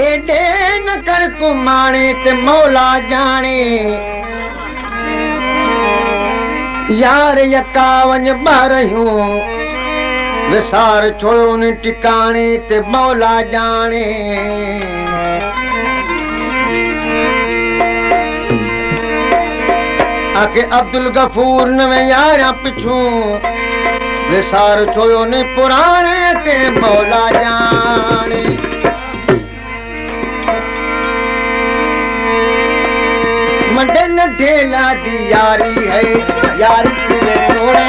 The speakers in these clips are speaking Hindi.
एडे न कर कुमाणे ते मौला जाने यार यकावंज बारहियूं विसार छोड़ो न टिकाणे ते मौला जाने आके अब्दुल गफूर नवे यारा पिछू विसार छोड़ो न पुराने ते मौला जाने मडे न ढेला दी यारी है यारी की तोड़ा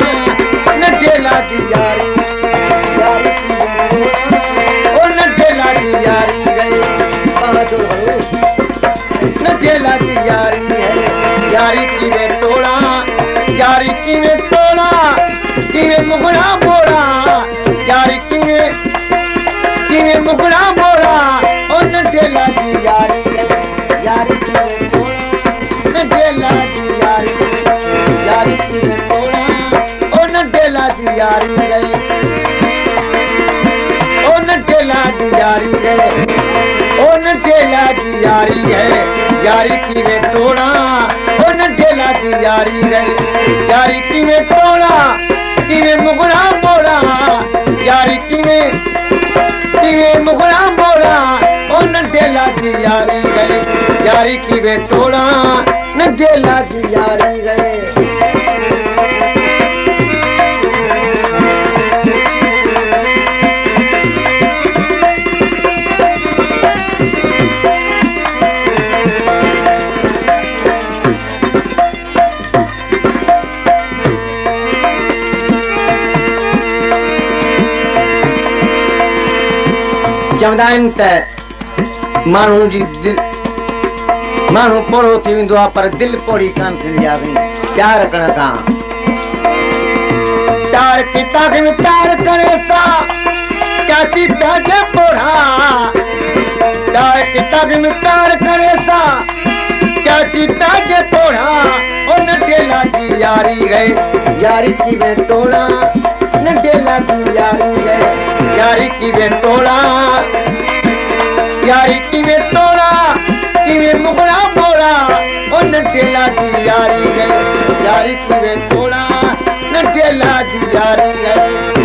न ढेला दी यारी यारी की ओ न ढेला दी यारी गए न ढेला दी यारी है यारी की तोड़ा यारी की तोड़ा की मुगड़ा बोला यारी की मुगड़ा बोला ओ न ढेला दी यारी है यारी की ढेला दी यारी यारी की तोड़ा ओ न ढेला दी यारी गए ओ न ढेला दी यारी गए ओ न ढेला दी यारी है यारी की वे तोड़ा ओ न ढेला दी यारी गए यारी की वे तोड़ा की वे मुगड़ा बोला यारी की वे मुगड़ा बोला ओ न ढेला दी यारी गए यारी की वे तोड़ा न ढेला दी यारी गए चवंदा आहिनि त माण्हू जी माण्हू पोड़ो थी वेंदो आहे पर दिलि पोड़ी कान थींदी आहे प्यार करण खां प्यार किता में प्यार करे सा क्या थी प्याजे पोड़ा प्यार किता में प्यार करे सा क्या थी प्याजे पोड़ा ओ न ढेला दी यारी गए यारी की वे तोड़ा न ढेला दी यारी गए यारी की वे तोड़ा यारी की वे तोड़ा की वे मुगड़ा बोला ओ न ढेला दी यारी गए यारी की वे तोड़ा न ढेला दी यारी गए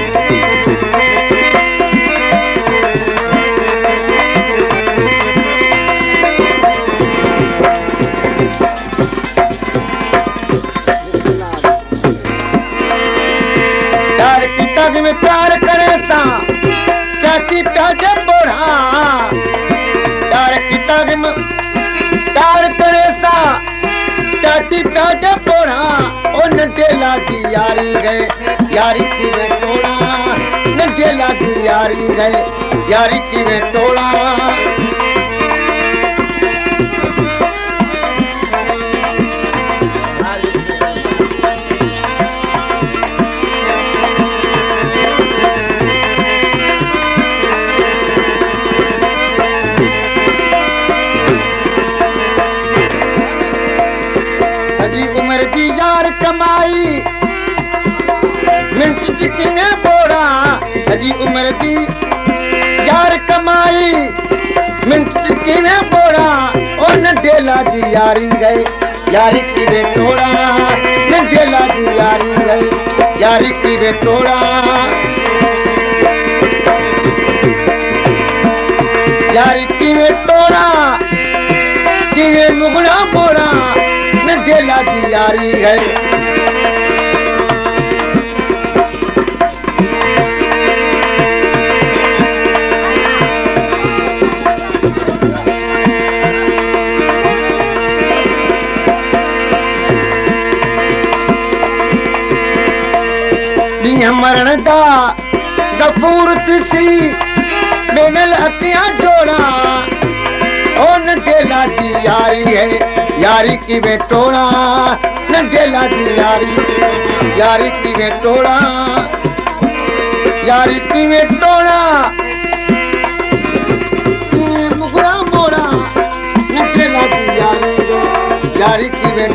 प्यार की तग में प्यार करे सा कैसी प्याजे बोरा प्यार की तग में प्यार करे सा कैसी प्याजे बोरा ओ न ढेला दी यारी गए यारी की वे तोड़ा न ढेला दी यारी गए यारी की वे तोड़ा उम्र दी यार कमाई मिनट चिकने बोड़ा सजी उम्र दी यार कमाई मिनट चिकने बोड़ा ओ न ढेला दी यारी गए यारी की वे तोड़ा न ढेला दी यारी गए यारी की वे तोड़ा यारी की वे तोड़ा की वे मुगड़ा बोड़ा न ढेला दी यारी है मरण दा गफूर तिसी बेनल हथियां जोड़ा ओ न ढेला दी यारी है यारी की वे तोड़ा न ढेला दी यारी यारी की वे तोड़ा यारी की वे तोड़ा मुगड़ा मोड़ा न ढेला दी यारी यारी की वे